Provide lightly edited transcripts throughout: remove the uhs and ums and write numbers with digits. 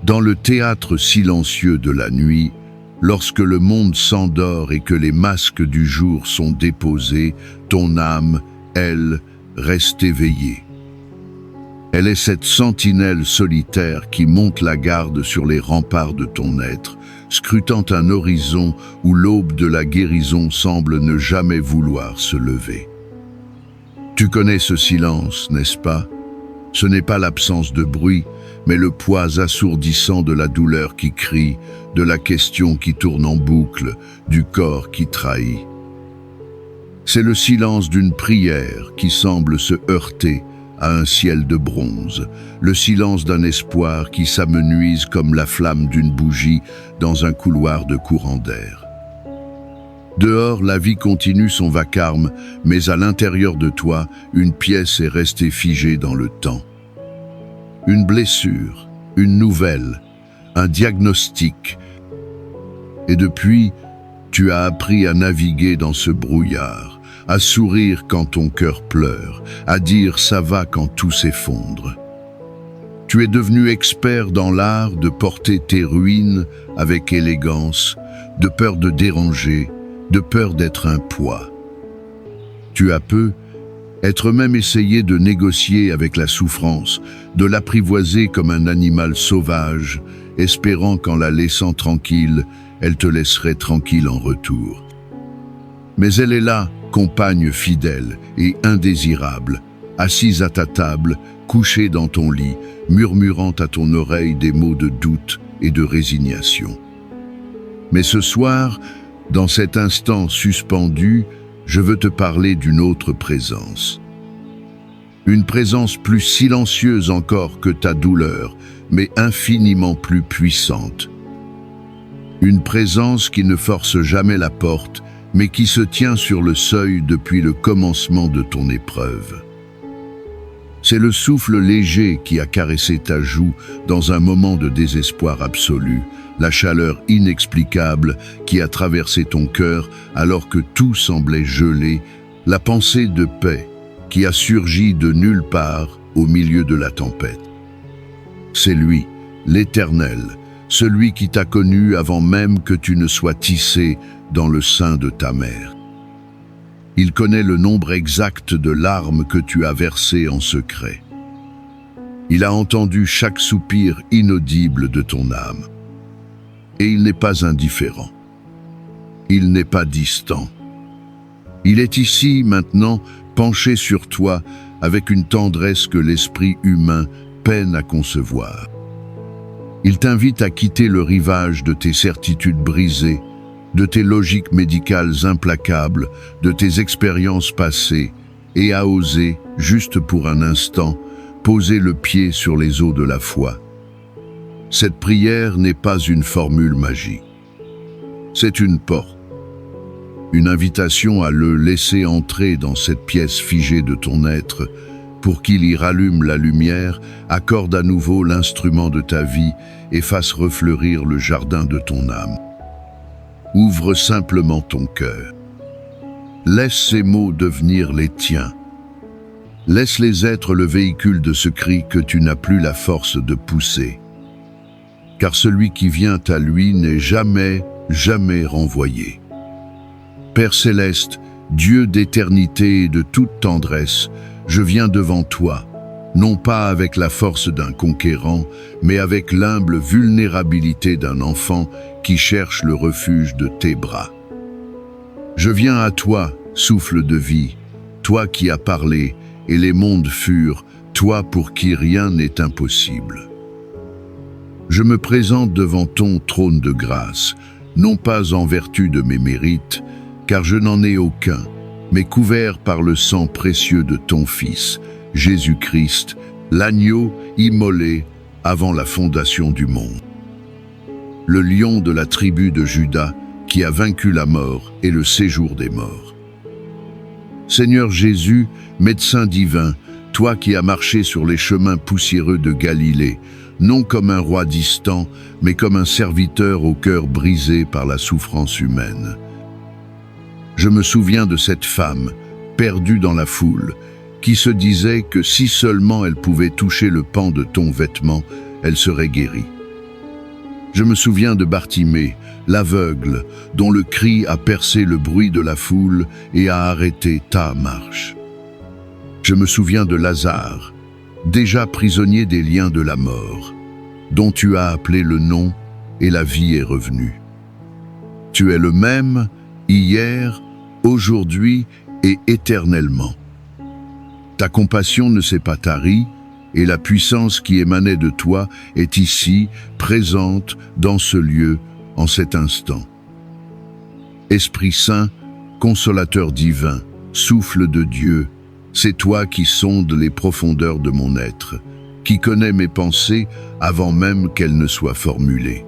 Dans le théâtre silencieux de la nuit, lorsque le monde s'endort et que les masques du jour sont déposés, ton âme, elle, reste éveillée. Elle est cette sentinelle solitaire qui monte la garde sur les remparts de ton être, scrutant un horizon où l'aube de la guérison semble ne jamais vouloir se lever. Tu connais ce silence, n'est-ce pas? Ce n'est pas l'absence de bruit, mais le poids assourdissant de la douleur qui crie, de la question qui tourne en boucle, du corps qui trahit. C'est le silence d'une prière qui semble se heurter à un ciel de bronze, le silence d'un espoir qui s'amenuise comme la flamme d'une bougie dans un couloir de courant d'air. Dehors, la vie continue son vacarme, mais à l'intérieur de toi, une pièce est restée figée dans le temps. Une blessure, une nouvelle, un diagnostic. Et depuis, tu as appris à naviguer dans ce brouillard, à sourire quand ton cœur pleure, à dire ça va quand tout s'effondre. Tu es devenu expert dans l'art de porter tes ruines avec élégance, de peur de déranger, de peur d'être un poids. Tu as être même essayé de négocier avec la souffrance, de l'apprivoiser comme un animal sauvage, espérant qu'en la laissant tranquille, elle te laisserait tranquille en retour. Mais elle est là, compagne fidèle et indésirable, assise à ta table, couchée dans ton lit, murmurant à ton oreille des mots de doute et de résignation. Mais ce soir, dans cet instant suspendu, je veux te parler d'une autre présence. Une présence plus silencieuse encore que ta douleur, mais infiniment plus puissante. Une présence qui ne force jamais la porte, mais qui se tient sur le seuil depuis le commencement de ton épreuve. C'est le souffle léger qui a caressé ta joue dans un moment de désespoir absolu, la chaleur inexplicable qui a traversé ton cœur alors que tout semblait gelé, la pensée de paix qui a surgi de nulle part au milieu de la tempête. C'est lui, l'Éternel, celui qui t'a connu avant même que tu ne sois tissé dans le sein de ta mère. Il connaît le nombre exact de larmes que tu as versées en secret. Il a entendu chaque soupir inaudible de ton âme. Et il n'est pas indifférent. Il n'est pas distant. Il est ici, maintenant, penché sur toi avec une tendresse que l'esprit humain peine à concevoir. Il t'invite à quitter le rivage de tes certitudes brisées, de tes logiques médicales implacables, de tes expériences passées, et à oser, juste pour un instant, poser le pied sur les eaux de la foi. Cette prière n'est pas une formule magique. C'est une porte, une invitation à le laisser entrer dans cette pièce figée de ton être, pour qu'il y rallume la lumière, accorde à nouveau l'instrument de ta vie et fasse refleurir le jardin de ton âme. Ouvre simplement ton cœur. Laisse ces mots devenir les tiens. Laisse-les être le véhicule de ce cri que tu n'as plus la force de pousser. Car celui qui vient à lui n'est jamais, jamais renvoyé. Père céleste, Dieu d'éternité et de toute tendresse, je viens devant toi, non pas avec la force d'un conquérant, mais avec l'humble vulnérabilité d'un enfant qui cherche le refuge de tes bras. Je viens à toi, souffle de vie, toi qui as parlé, et les mondes furent, toi pour qui rien n'est impossible. Je me présente devant ton trône de grâce, non pas en vertu de mes mérites, car je n'en ai aucun, mais couvert par le sang précieux de ton Fils, Jésus-Christ, l'agneau immolé avant la fondation du monde. Le lion de la tribu de Juda qui a vaincu la mort et le séjour des morts. Seigneur Jésus, médecin divin, toi qui as marché sur les chemins poussiéreux de Galilée, non comme un roi distant, mais comme un serviteur au cœur brisé par la souffrance humaine. Je me souviens de cette femme, perdue dans la foule, qui se disait que si seulement elle pouvait toucher le pan de ton vêtement, elle serait guérie. Je me souviens de Bartimée, l'aveugle, dont le cri a percé le bruit de la foule et a arrêté ta marche. Je me souviens de Lazare, déjà prisonnier des liens de la mort, dont tu as appelé le nom et la vie est revenue. Tu es le même, hier, aujourd'hui et éternellement. Ta compassion ne s'est pas tarie, et la puissance qui émanait de toi est ici, présente, dans ce lieu, en cet instant. Esprit Saint, consolateur divin, souffle de Dieu, c'est toi qui sondes les profondeurs de mon être, qui connais mes pensées avant même qu'elles ne soient formulées.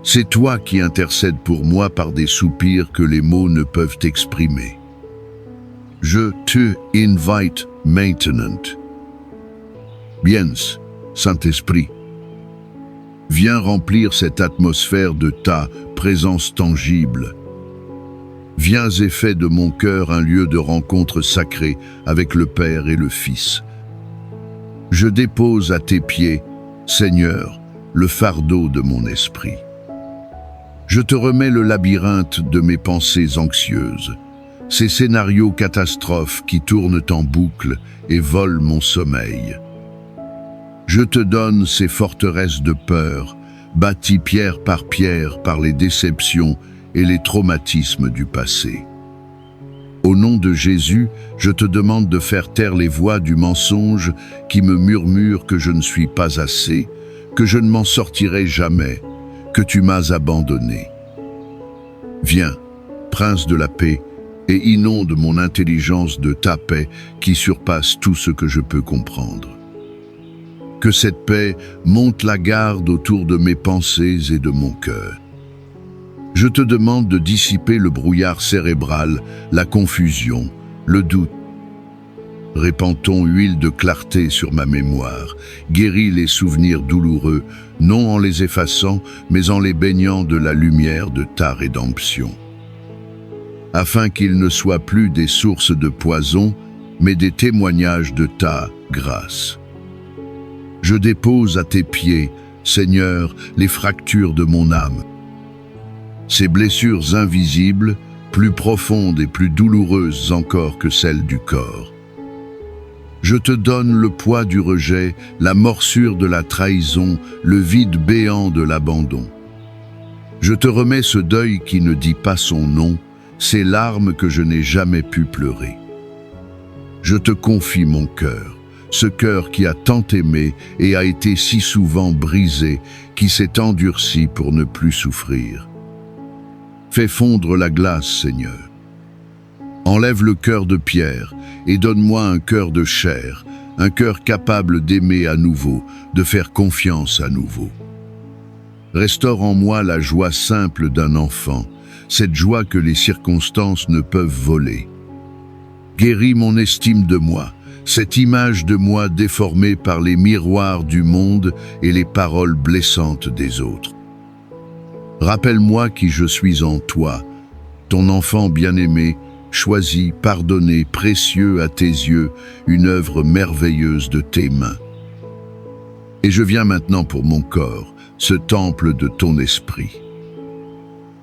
C'est toi qui intercèdes pour moi par des soupirs que les mots ne peuvent exprimer. Je te invite maintenant. Viens, Saint-Esprit, viens remplir cette atmosphère de ta présence tangible. Viens et fais de mon cœur un lieu de rencontre sacrée avec le Père et le Fils. Je dépose à tes pieds, Seigneur, le fardeau de mon esprit. Je te remets le labyrinthe de mes pensées anxieuses, ces scénarios catastrophes qui tournent en boucle et volent mon sommeil. Je te donne ces forteresses de peur, bâties pierre par les déceptions et les traumatismes du passé. Au nom de Jésus, je te demande de faire taire les voix du mensonge qui me murmurent que je ne suis pas assez, que je ne m'en sortirai jamais, que tu m'as abandonné. Viens, Prince de la paix, et inonde mon intelligence de ta paix qui surpasse tout ce que je peux comprendre. Que cette paix monte la garde autour de mes pensées et de mon cœur. Je te demande de dissiper le brouillard cérébral, la confusion, le doute. Répands ton huile de clarté sur ma mémoire, guéris les souvenirs douloureux, non en les effaçant, mais en les baignant de la lumière de ta rédemption. Afin qu'ils ne soient plus des sources de poison, mais des témoignages de ta grâce. Je dépose à tes pieds, Seigneur, les fractures de mon âme. Ces blessures invisibles, plus profondes et plus douloureuses encore que celles du corps. Je te donne le poids du rejet, la morsure de la trahison, le vide béant de l'abandon. Je te remets ce deuil qui ne dit pas son nom, ces larmes que je n'ai jamais pu pleurer. Je te confie mon cœur, ce cœur qui a tant aimé et a été si souvent brisé, qui s'est endurci pour ne plus souffrir. Fais fondre la glace, Seigneur. Enlève le cœur de pierre et donne-moi un cœur de chair, un cœur capable d'aimer à nouveau, de faire confiance à nouveau. Restaure en moi la joie simple d'un enfant, cette joie que les circonstances ne peuvent voler. Guéris mon estime de moi, cette image de moi déformée par les miroirs du monde et les paroles blessantes des autres. Rappelle-moi qui je suis en toi, ton enfant bien-aimé, choisi, pardonné, précieux à tes yeux, une œuvre merveilleuse de tes mains. Et je viens maintenant pour mon corps, ce temple de ton esprit.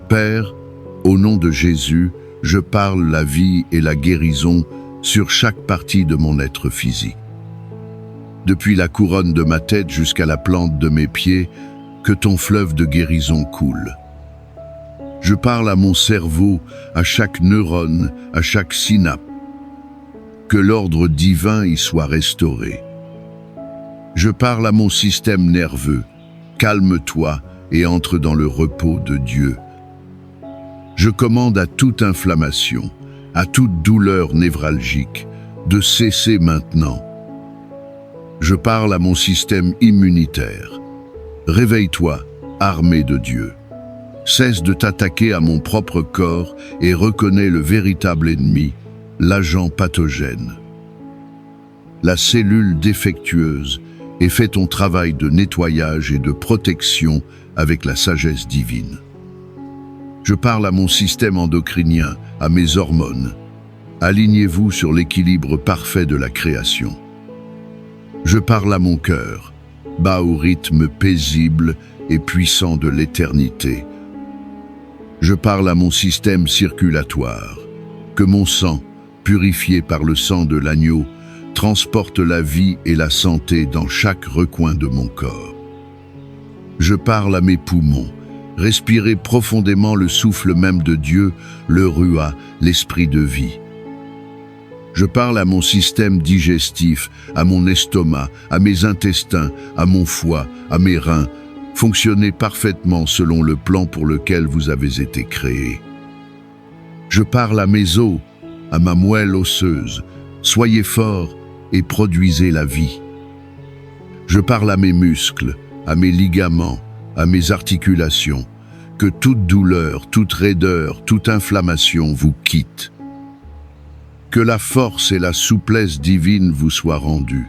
Père, au nom de Jésus, je parle la vie et la guérison sur chaque partie de mon être physique. Depuis la couronne de ma tête jusqu'à la plante de mes pieds, que ton fleuve de guérison coule. Je parle à mon cerveau, à chaque neurone, à chaque synapse. Que l'ordre divin y soit restauré. Je parle à mon système nerveux. Calme-toi et entre dans le repos de Dieu. Je commande à toute inflammation, à toute douleur névralgique, de cesser maintenant. Je parle à mon système immunitaire. Réveille-toi, armé de Dieu. Cesse de t'attaquer à mon propre corps et reconnais le véritable ennemi, l'agent pathogène. La cellule défectueuse, et fais ton travail de nettoyage et de protection avec la sagesse divine. Je parle à mon système endocrinien, à mes hormones. Alignez-vous sur l'équilibre parfait de la création. Je parle à mon cœur, bat au rythme paisible et puissant de l'éternité. Je parle à mon système circulatoire, que mon sang, purifié par le sang de l'agneau, transporte la vie et la santé dans chaque recoin de mon corps. Je parle à mes poumons, respirer profondément le souffle même de Dieu, le Ruah, l'esprit de vie. Je parle à mon système digestif, à mon estomac, à mes intestins, à mon foie, à mes reins. Fonctionnez parfaitement selon le plan pour lequel vous avez été créés. Je parle à mes os, à ma moelle osseuse. Soyez forts et produisez la vie. Je parle à mes muscles, à mes ligaments, à mes articulations. Que toute douleur, toute raideur, toute inflammation vous quitte. Que la force et la souplesse divine vous soient rendues.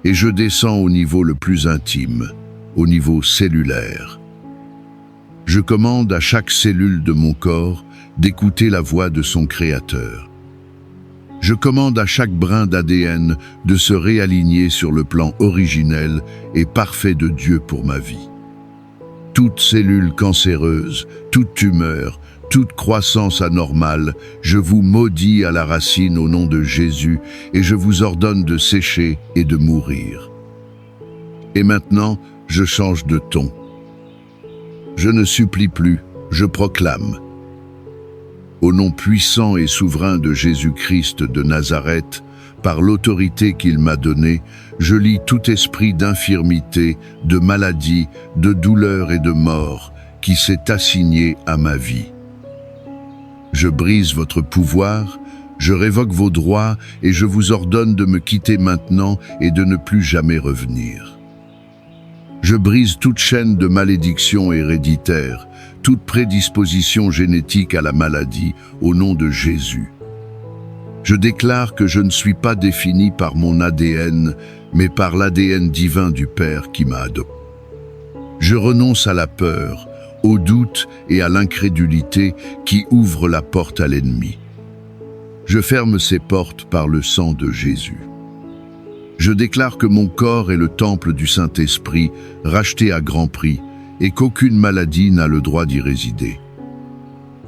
Et je descends au niveau le plus intime, au niveau cellulaire. Je commande à chaque cellule de mon corps d'écouter la voix de son Créateur. Je commande à chaque brin d'ADN de se réaligner sur le plan originel et parfait de Dieu pour ma vie. Toute cellule cancéreuse, toute tumeur, toute croissance anormale, je vous maudis à la racine au nom de Jésus et je vous ordonne de sécher et de mourir. Et maintenant, je change de ton. Je ne supplie plus, je proclame. Au nom puissant et souverain de Jésus-Christ de Nazareth, par l'autorité qu'il m'a donnée, je lie tout esprit d'infirmité, de maladie, de douleur et de mort qui s'est assigné à ma vie. Je brise votre pouvoir, je révoque vos droits et je vous ordonne de me quitter maintenant et de ne plus jamais revenir. Je brise toute chaîne de malédiction héréditaire, toute prédisposition génétique à la maladie, au nom de Jésus. Je déclare que je ne suis pas défini par mon ADN, mais par l'ADN divin du Père qui m'a adopté. Je renonce à la peur, au doute et à l'incrédulité qui ouvrent la porte à l'ennemi. Je ferme ces portes par le sang de Jésus. Je déclare que mon corps est le temple du Saint-Esprit, racheté à grand prix, et qu'aucune maladie n'a le droit d'y résider.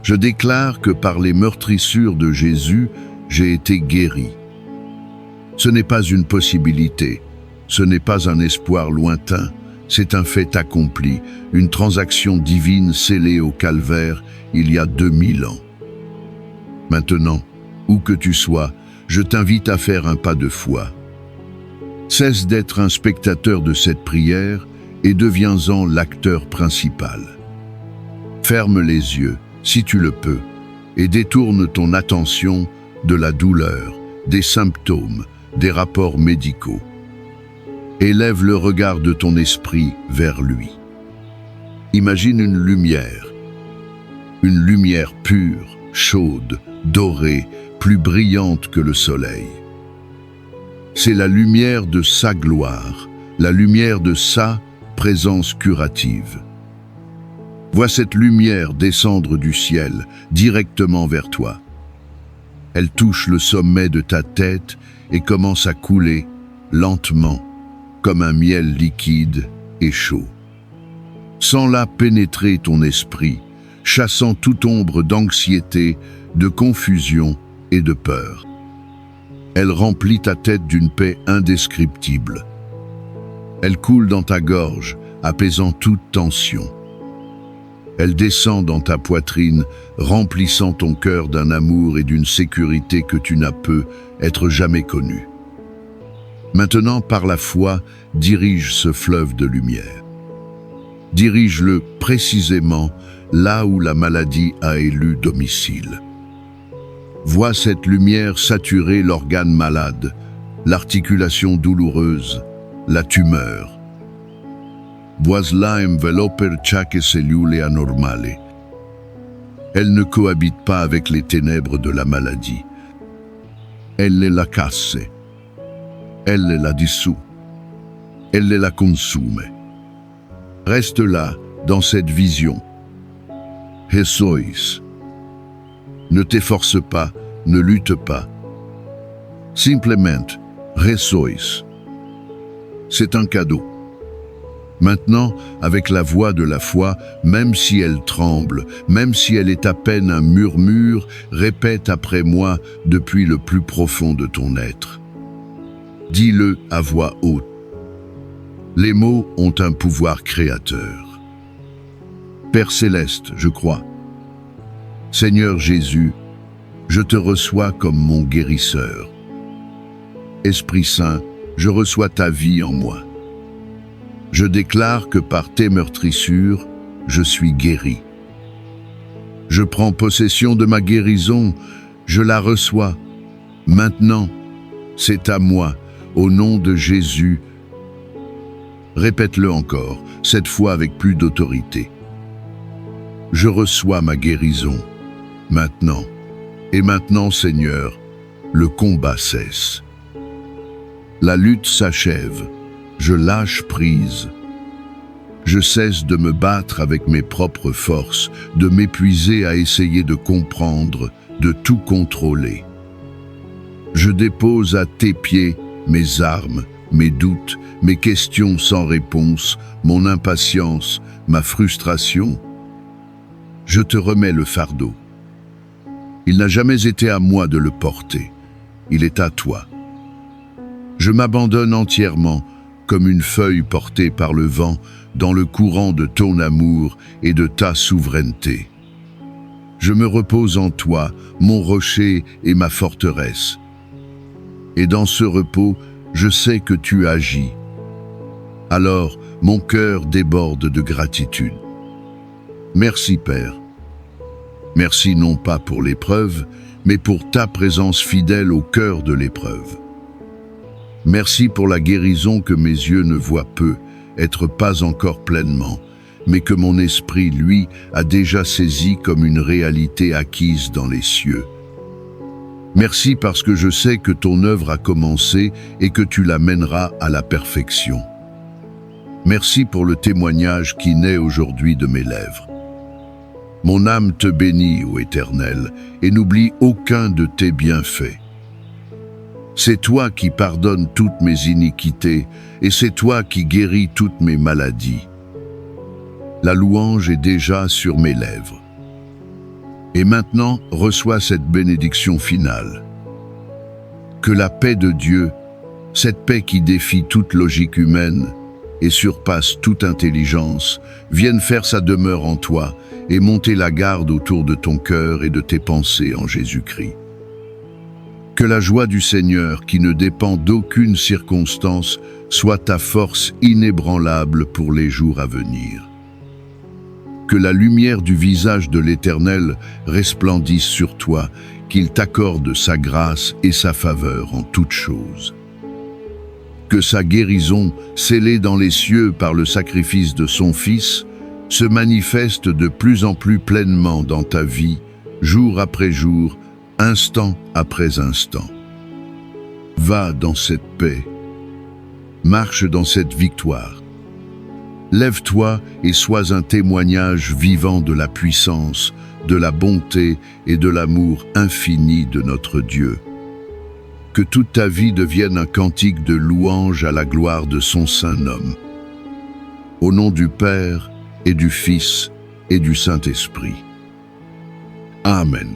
Je déclare que par les meurtrissures de Jésus, j'ai été guéri. Ce n'est pas une possibilité, ce n'est pas un espoir lointain, c'est un fait accompli, une transaction divine scellée au calvaire il y a 2000 ans. Maintenant, où que tu sois, je t'invite à faire un pas de foi. Cesse d'être un spectateur de cette prière et deviens-en l'acteur principal. Ferme les yeux, si tu le peux, et détourne ton attention de la douleur, des symptômes, des rapports médicaux. Élève le regard de ton esprit vers lui. Imagine une lumière pure, chaude, dorée, plus brillante que le soleil. C'est la lumière de sa gloire, la lumière de sa présence curative. Vois cette lumière descendre du ciel, directement vers toi. Elle touche le sommet de ta tête et commence à couler, lentement, comme un miel liquide et chaud. Sens-la pénétrer ton esprit, chassant toute ombre d'anxiété, de confusion et de peur. Elle remplit ta tête d'une paix indescriptible. Elle coule dans ta gorge, apaisant toute tension. Elle descend dans ta poitrine, remplissant ton cœur d'un amour et d'une sécurité que tu n'as pu être jamais connue. Maintenant, par la foi, dirige ce fleuve de lumière. Dirige-le précisément là où la maladie a élu domicile. Vois cette lumière saturer l'organe malade, l'articulation douloureuse, la tumeur. Vois-la envelopper chaque cellule anormale. Elle ne cohabite pas avec les ténèbres de la maladie. Elle la casse. Elle la dissout. Elle la consume. Reste là, dans cette vision. Resois. Ne t'efforce pas, ne lutte pas. Simplement, resois. C'est un cadeau. Maintenant, avec la voix de la foi, même si elle tremble, même si elle est à peine un murmure, répète après moi depuis le plus profond de ton être. Dis-le à voix haute. Les mots ont un pouvoir créateur. Père céleste, je crois. Seigneur Jésus, je te reçois comme mon guérisseur. Esprit Saint, je reçois ta vie en moi. Je déclare que par tes meurtrissures, je suis guéri. Je prends possession de ma guérison, je la reçois. Maintenant, c'est à moi, au nom de Jésus. Répète-le encore, cette fois avec plus d'autorité. Je reçois ma guérison, maintenant. Et maintenant, Seigneur, le combat cesse. La lutte s'achève. Je lâche prise. Je cesse de me battre avec mes propres forces, de m'épuiser à essayer de comprendre, de tout contrôler. Je dépose à tes pieds mes armes, mes doutes, mes questions sans réponse, mon impatience, ma frustration. Je te remets le fardeau. Il n'a jamais été à moi de le porter. Il est à toi. Je m'abandonne entièrement, comme une feuille portée par le vent, dans le courant de ton amour et de ta souveraineté. Je me repose en toi, mon rocher et ma forteresse. Et dans ce repos, je sais que tu agis. Alors, mon cœur déborde de gratitude. Merci, Père. Merci non pas pour l'épreuve, mais pour ta présence fidèle au cœur de l'épreuve. Merci pour la guérison que mes yeux ne voient peu, être pas encore pleinement, mais que mon esprit, lui, a déjà saisi comme une réalité acquise dans les cieux. Merci parce que je sais que ton œuvre a commencé et que tu la mèneras à la perfection. Merci pour le témoignage qui naît aujourd'hui de mes lèvres. Mon âme te bénit, ô Éternel, et n'oublie aucun de tes bienfaits. C'est toi qui pardonnes toutes mes iniquités, et c'est toi qui guéris toutes mes maladies. La louange est déjà sur mes lèvres. Et maintenant, reçois cette bénédiction finale. Que la paix de Dieu, cette paix qui défie toute logique humaine et surpasse toute intelligence, vienne faire sa demeure en toi et monter la garde autour de ton cœur et de tes pensées en Jésus-Christ. Que la joie du Seigneur, qui ne dépend d'aucune circonstance, soit ta force inébranlable pour les jours à venir. Que la lumière du visage de l'Éternel resplendisse sur toi, qu'il t'accorde sa grâce et sa faveur en toutes choses. Que sa guérison, scellée dans les cieux par le sacrifice de son Fils, se manifeste de plus en plus pleinement dans ta vie, jour après jour, instant après instant. Va dans cette paix, marche dans cette victoire. Lève-toi et sois un témoignage vivant de la puissance, de la bonté et de l'amour infini de notre Dieu. Que toute ta vie devienne un cantique de louange à la gloire de son saint nom. Au nom du Père et du Fils et du Saint-Esprit. Amen.